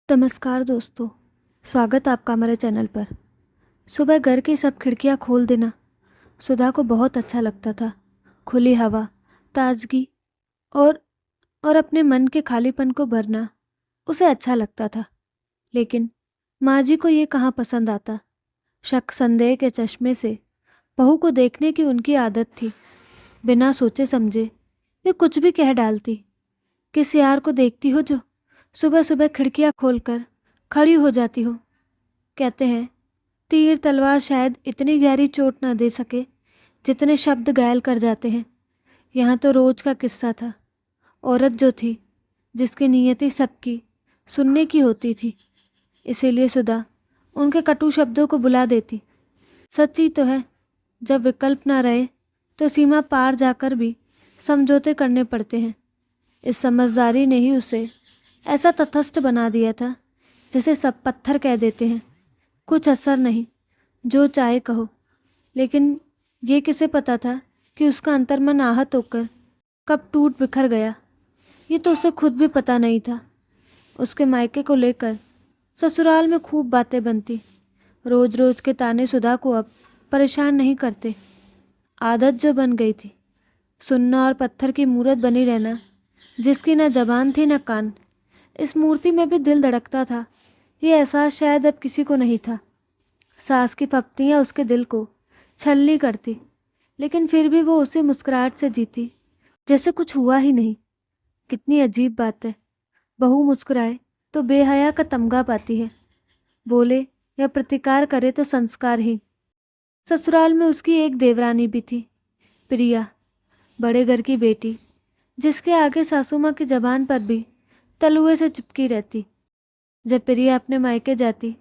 नमस्कार दोस्तों, स्वागत आपका हमारे चैनल पर। सुबह घर की सब खिड़कियां खोल देना सुधा को बहुत अच्छा लगता था। खुली हवा, ताजगी और अपने मन के खालीपन को भरना उसे अच्छा लगता था। लेकिन माँ जी को ये कहाँ पसंद आता। शक संदेह के चश्मे से बहू को देखने की उनकी आदत थी। बिना सोचे समझे वे कुछ भी कह डालती। किस यार को देखती हो जो सुबह सुबह खिड़कियां खोलकर खड़ी हो जाती हो। कहते हैं तीर तलवार शायद इतनी गहरी चोट न दे सके जितने शब्द घायल कर जाते हैं। यहाँ तो रोज का किस्सा था। औरत जो थी, जिसकी नियति सबकी सुनने की होती थी, इसीलिए सुधा उनके कटु शब्दों को बुला देती। सच ही तो है, जब विकल्प ना रहे तो सीमा पार जाकर भी समझौते करने पड़ते हैं। इस समझदारी ने ही उसे ऐसा तटस्थ बना दिया था जैसे सब पत्थर कह देते हैं, कुछ असर नहीं, जो चाहे कहो। लेकिन ये किसे पता था कि उसका अंतर्मन आहत होकर कब टूट बिखर गया। ये तो उसे खुद भी पता नहीं था। उसके मायके को लेकर ससुराल में खूब बातें बनती। रोज रोज के ताने सुधा को अब परेशान नहीं करते। आदत जो बन गई थी, सुनना और पत्थर की मूरत बनी रहना, जिसकी न जबान थी न कान। इस मूर्ति में भी दिल धड़कता था। ये एहसास शायद अब किसी को नहीं था। सास की फप्तियाँ उसके दिल को छलनी करती, लेकिन फिर भी वो उसी मुस्कुराहट से जीती जैसे कुछ हुआ ही नहीं। कितनी अजीब बात है, बहू मुस्कुराए तो बेहया का तमगा पाती है, बोले या प्रतिकार करे तो संस्कारहीन। ससुराल में उसकी एक देवरानी भी थी, प्रिया, बड़े घर की बेटी, जिसके आगे सासू माँ की जबान पर भी तलुए से चिपकी रहती। जब प्रिया अपने मायके जाती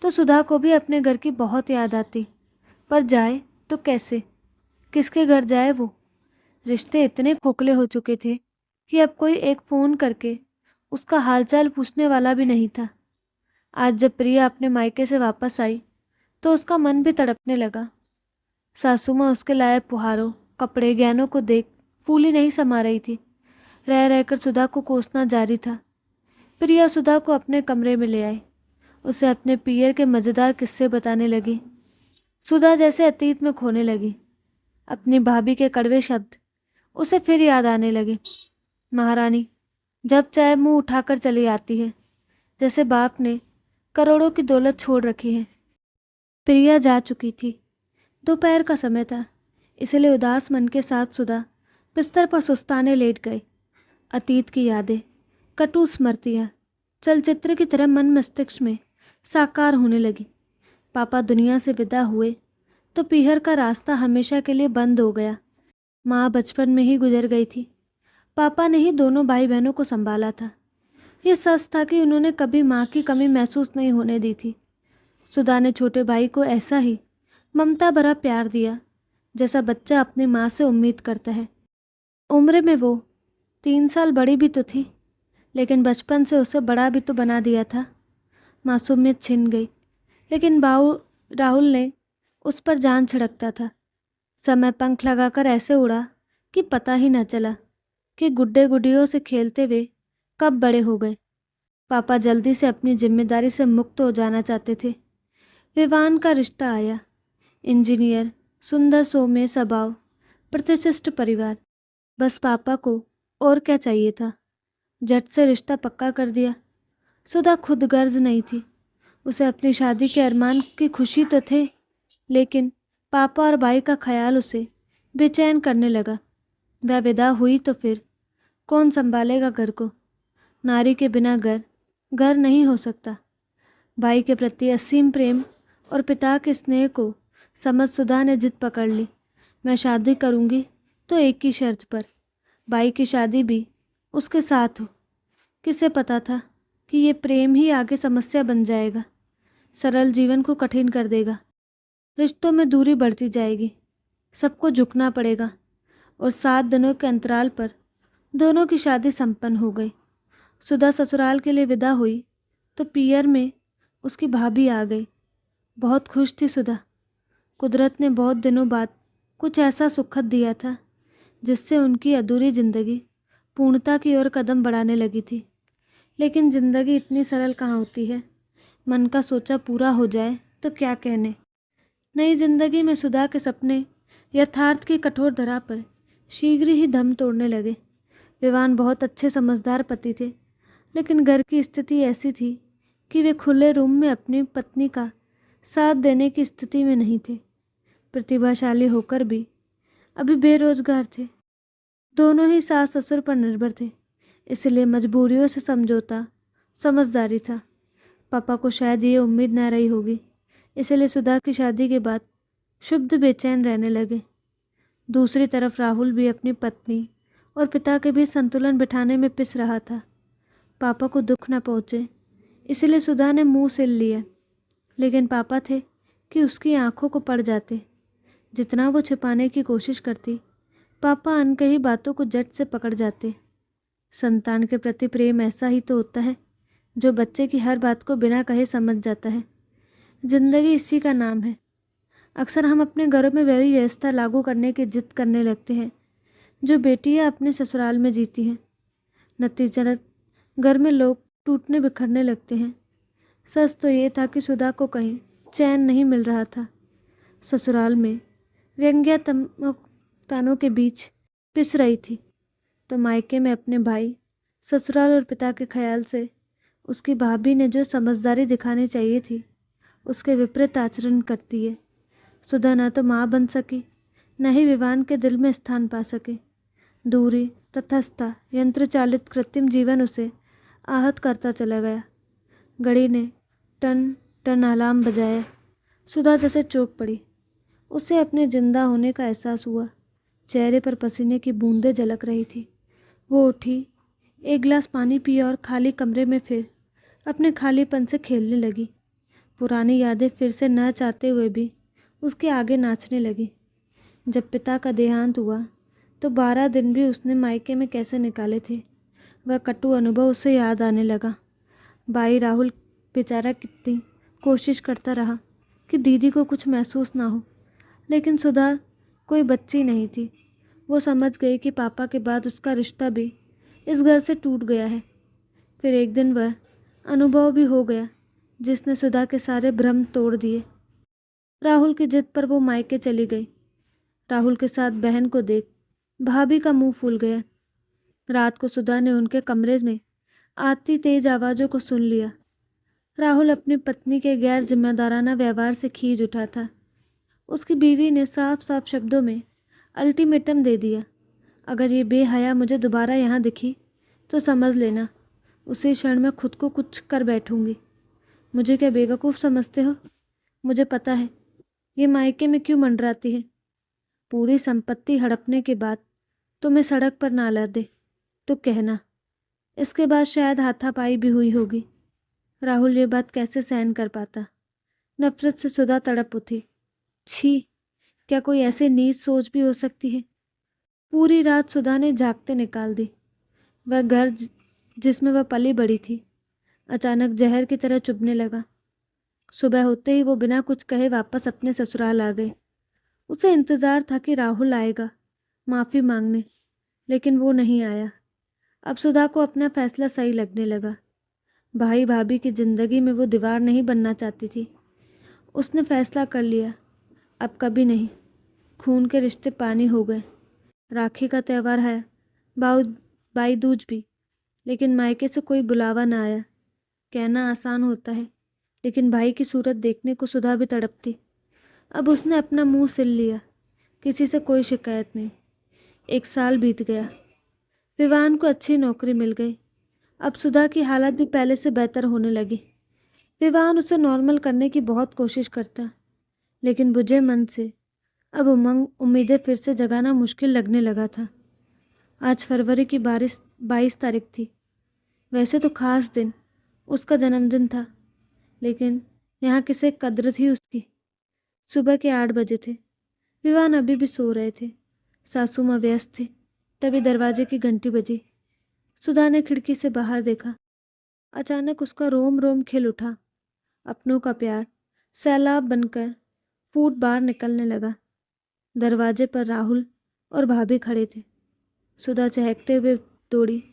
तो सुधा को भी अपने घर की बहुत याद आती। पर जाए तो कैसे, किसके घर जाए वो। रिश्ते इतने खोखले हो चुके थे कि अब कोई एक फ़ोन करके उसका हालचाल पूछने वाला भी नहीं था। आज जब प्रिया अपने मायके से वापस आई तो उसका मन भी तड़पने लगा। सासू माँ उसके लाए पुहारों, कपड़े, गहनों को देख फूली नहीं समा रही थी। रह रहकर सुधा को कोसना जारी था। प्रिया सुधा को अपने कमरे में ले आई, उसे अपने पियर के मज़ेदार किस्से बताने लगी। सुधा जैसे अतीत में खोने लगी। अपनी भाभी के कड़वे शब्द उसे फिर याद आने लगे। महारानी जब चाहे मुंह उठाकर चली आती है, जैसे बाप ने करोड़ों की दौलत छोड़ रखी है। प्रिया जा चुकी थी। दोपहर का समय था, इसलिए उदास मन के साथ सुधा बिस्तर पर सुस्ताने लेट गई। अतीत की यादें, कटु स्मृतियाँ चलचित्र की तरह मन मस्तिष्क में साकार होने लगी। पापा दुनिया से विदा हुए तो पीहर का रास्ता हमेशा के लिए बंद हो गया। माँ बचपन में ही गुजर गई थी। पापा ने ही दोनों भाई बहनों को संभाला था। ये सच था कि उन्होंने कभी माँ की कमी महसूस नहीं होने दी थी। सुधा ने छोटे भाई को ऐसा ही ममता भरा प्यार दिया जैसा बच्चा अपनी माँ से उम्मीद करता है। उम्र में वो 3 साल बड़ी भी तो थी, लेकिन बचपन से उसे बड़ा भी तो बना दिया था। मासूमियत छिन गई, लेकिन बाऊ राहुल ने उस पर जान छिड़कता था। समय पंख लगाकर ऐसे उड़ा कि पता ही न चला कि गुड्डे गुडियों से खेलते हुए कब बड़े हो गए। पापा जल्दी से अपनी जिम्मेदारी से मुक्त हो जाना चाहते थे। विवान का रिश्ता आया। इंजीनियर, सुंदर सौम्य स्वभाव, प्रतिष्ठित परिवार। बस पापा को और क्या चाहिए था। झट से रिश्ता पक्का कर दिया। सुधा खुद गर्ज नहीं थी। उसे अपनी शादी के अरमान की खुशी तो थे, लेकिन पापा और भाई का ख्याल उसे बेचैन करने लगा। वह विदा हुई तो फिर कौन संभालेगा घर को। नारी के बिना घर नहीं हो सकता। भाई के प्रति असीम प्रेम और पिता के स्नेह को समझ सुधा ने जिद पकड़ ली। मैं शादी करूँगी तो एक ही शर्त पर, भाई की शादी भी उसके साथ हो। किसे पता था कि ये प्रेम ही आगे समस्या बन जाएगा, सरल जीवन को कठिन कर देगा। रिश्तों में दूरी बढ़ती जाएगी, सबको झुकना पड़ेगा। और 7 दिनों के अंतराल पर दोनों की शादी संपन्न हो गई। सुधा ससुराल के लिए विदा हुई तो पियर में उसकी भाभी आ गई। बहुत खुश थी सुधा। कुदरत ने बहुत दिनों बाद कुछ ऐसा सुखद दिया था जिससे उनकी अधूरी जिंदगी पूर्णता की ओर कदम बढ़ाने लगी थी। लेकिन ज़िंदगी इतनी सरल कहाँ होती है। मन का सोचा पूरा हो जाए तो क्या कहने। नई जिंदगी में सुधा के सपने यथार्थ की कठोर धरा पर शीघ्र ही दम तोड़ने लगे। विवान बहुत अच्छे समझदार पति थे, लेकिन घर की स्थिति ऐसी थी कि वे खुले रूम में अपनी पत्नी का साथ देने की स्थिति में नहीं थे। प्रतिभाशाली होकर भी अभी बेरोजगार थे। दोनों ही सास ससुर पर निर्भर थे, इसलिए मजबूरियों से समझौता समझदारी था। पापा को शायद ये उम्मीद न रही होगी, इसलिए सुधा की शादी के बाद शुद्ध बेचैन रहने लगे। दूसरी तरफ राहुल भी अपनी पत्नी और पिता के बीच संतुलन बिठाने में पिस रहा था। पापा को दुख न पहुँचे, इसलिए सुधा ने मुंह सिल लिया, लेकिन पापा थे कि उसकी आंखों को पड़ जाते। जितना वो छिपाने की कोशिश करती, पापा अनकही बातों को झट से पकड़ जाते। संतान के प्रति प्रेम ऐसा ही तो होता है जो बच्चे की हर बात को बिना कहे समझ जाता है। जिंदगी इसी का नाम है। अक्सर हम अपने घरों में वही व्यवस्था लागू करने की जिद करने लगते हैं जो बेटियां अपने ससुराल में जीती हैं। नतीजतन घर में लोग टूटने बिखरने लगते हैं। सच तो ये था कि सुधा को कहीं चैन नहीं मिल रहा था। ससुराल में व्यंग्यात्मकताओं के बीच पिस रही थी, तो मायके में अपने भाई, ससुराल और पिता के ख्याल से उसकी भाभी ने जो समझदारी दिखानी चाहिए थी, उसके विपरीत आचरण करती है। सुधा न तो माँ बन सकी, न ही विवान के दिल में स्थान पा सके। दूरी, तटस्थता, यंत्र चालित कृत्रिम जीवन उसे आहत करता चला गया। घड़ी ने टन टन अलार्म बजाया। सुधा जैसे चौंक पड़ी। उसे अपने जिंदा होने का एहसास हुआ। चेहरे पर पसीने की बूंदें झलक रही थी। वो उठी, एक गिलास पानी पिया और खाली कमरे में फिर अपने खालीपन से खेलने लगी। पुरानी यादें फिर से न चाहते हुए भी उसके आगे नाचने लगी। जब पिता का देहांत हुआ तो 12 दिन भी उसने मायके में कैसे निकाले थे, वह कटु अनुभव उसे याद आने लगा। भाई राहुल बेचारा कितनी कोशिश करता रहा कि दीदी को कुछ महसूस ना हो, लेकिन सुधा कोई बच्ची नहीं थी। वो समझ गई कि पापा के बाद उसका रिश्ता भी इस घर से टूट गया है। फिर एक दिन वह अनुभव भी हो गया जिसने सुधा के सारे भ्रम तोड़ दिए। राहुल की जिद पर वो मायके चली गई। राहुल के साथ बहन को देख भाभी का मुंह फूल गया। रात को सुधा ने उनके कमरे में आती तेज आवाज़ों को सुन लिया। राहुल अपनी पत्नी के गैर जिम्मेदाराना व्यवहार से खींच उठा था। उसकी बीवी ने साफ साफ शब्दों में अल्टीमेटम दे दिया, अगर ये बेहया मुझे दोबारा यहाँ दिखी तो समझ लेना उसी क्षण में खुद को कुछ कर बैठूंगी। मुझे क्या बेवकूफ़ समझते हो? मुझे पता है ये मायके में क्यों मंडराती है। पूरी संपत्ति हड़पने के बाद तुम्हें सड़क पर ना ला दे तो कहना। इसके बाद शायद हाथापाई भी हुई होगी। राहुल ये बात कैसे सहन कर पाता। नफरत से सुधा तड़प उठी। छी, क्या कोई ऐसी नीच सोच भी हो सकती है। पूरी रात सुधा ने जागते निकाल दी। वह घर जिसमें वह पली बड़ी थी अचानक जहर की तरह चुभने लगा। सुबह होते ही वो बिना कुछ कहे वापस अपने ससुराल आ गए। उसे इंतज़ार था कि राहुल आएगा माफ़ी मांगने, लेकिन वो नहीं आया। अब सुधा को अपना फैसला सही लगने लगा। भाई भाभी की ज़िंदगी में वो दीवार नहीं बनना चाहती थी। उसने फैसला कर लिया, अब कभी नहीं। खून के रिश्ते पानी हो गए। राखी का त्यौहार है, भाई दूज भी, लेकिन मायके से कोई बुलावा ना आया। कहना आसान होता है, लेकिन भाई की सूरत देखने को सुधा भी तड़पती। अब उसने अपना मुंह सिल लिया। किसी से कोई शिकायत नहीं। 1 साल बीत गया। विवान को अच्छी नौकरी मिल गई। अब सुधा की हालत भी पहले से बेहतर होने लगी। विवान उसे नॉर्मल करने की बहुत कोशिश करता, लेकिन बुझे मन से अब उम्मीदें फिर से जगाना मुश्किल लगने लगा था। आज फरवरी की 22 तारीख थी। वैसे तो खास दिन उसका जन्मदिन था, लेकिन यहाँ किसे कद्र थी उसकी। सुबह के 8 बजे थे। विवान अभी भी सो रहे थे। सासू माँ व्यस्त थे। तभी दरवाजे की घंटी बजी। सुधा ने खिड़की से बाहर देखा। अचानक उसका रोम रोम खिल उठा। अपनों का प्यार सैलाब बनकर फूट बाहर निकलने लगा। दरवाजे पर राहुल और भाभी खड़े थे। सुधा चहकते हुए दौड़ी।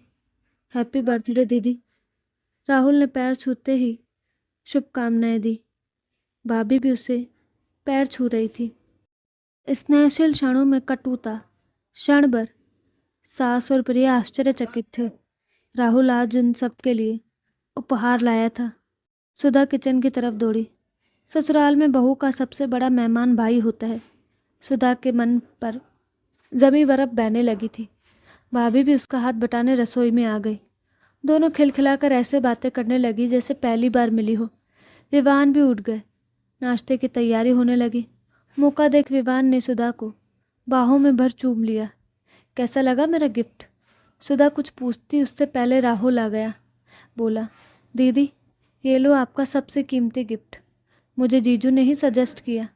हैप्पी बर्थडे दीदी। राहुल ने पैर छूते ही शुभकामनाएं दी। भाभी भी उसे पैर छू रही थी। स्नेहशील क्षणों में कटुता। क्षण भर सास और प्रिया आश्चर्यचकित थे। राहुल आज उन सब के लिए उपहार लाया था। सुधा किचन की तरफ दौड़ी। ससुराल में बहू का सबसे बड़ा मेहमान भाई होता है। सुधा के मन पर जमी बर्फ बहने लगी थी। भाभी भी उसका हाथ बटाने रसोई में आ गई। दोनों खिलखिलाकर ऐसे बातें करने लगी जैसे पहली बार मिली हो। विवान भी उठ गए। नाश्ते की तैयारी होने लगी। मौका देख विवान ने सुधा को बाहों में भर चूम लिया। कैसा लगा मेरा गिफ्ट? सुधा कुछ पूछती उससे पहले राहुल आ गया। बोला, दीदी ये लो आपका सबसे कीमती गिफ्ट। मुझे जीजू ने ही सजेस्ट किया।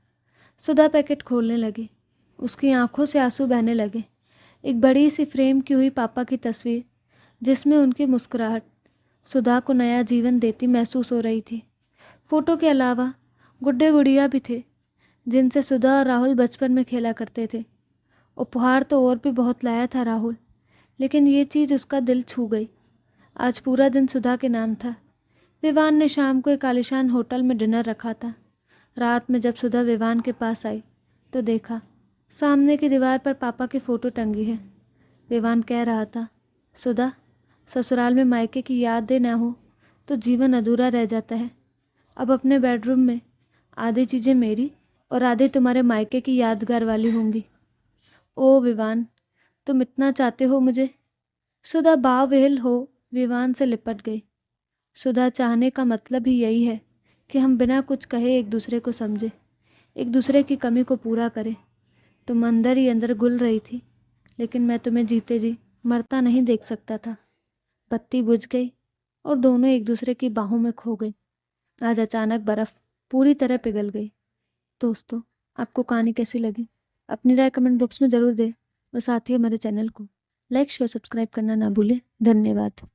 सुधा पैकेट खोलने लगी। उसकी आंखों से आंसू बहने लगे। एक बड़ी सी फ्रेम की हुई पापा की तस्वीर जिसमें उनकी मुस्कुराहट सुधा को नया जीवन देती महसूस हो रही थी। फोटो के अलावा गुड्डे गुड़िया भी थे जिनसे सुधा और राहुल बचपन में खेला करते थे। उपहार तो और भी बहुत लाया था राहुल, लेकिन ये चीज़ उसका दिल छू गई। आज पूरा दिन सुधा के नाम था। विवान ने शाम को एक आलीशान होटल में डिनर रखा था। रात में जब सुधा विवान के पास आई तो देखा सामने की दीवार पर पापा की फ़ोटो टंगी है। विवान कह रहा था, सुधा ससुराल में मायके की यादें ना हो तो जीवन अधूरा रह जाता है। अब अपने बेडरूम में आधी चीज़ें मेरी और आधी तुम्हारे मायके की यादगार वाली होंगी। ओ विवान, तुम इतना चाहते हो मुझे? सुधा बावहेल हो विवान से लिपट गई। सुधा चाहने का मतलब ही यही है कि हम बिना कुछ कहे एक दूसरे को समझे, एक दूसरे की कमी को पूरा करें। तुम अंदर ही अंदर घुल रही थी, लेकिन मैं तुम्हें जीते जी मरता नहीं देख सकता था। बत्ती बुझ गई और दोनों एक दूसरे की बाहों में खो गए। आज अचानक बर्फ़ पूरी तरह पिघल गई। दोस्तों, आपको कहानी कैसी लगी? अपनी राय कमेंट बॉक्स में ज़रूर दें और साथ ही हमारे चैनल को लाइक शेयर सब्सक्राइब करना ना भूलें। धन्यवाद।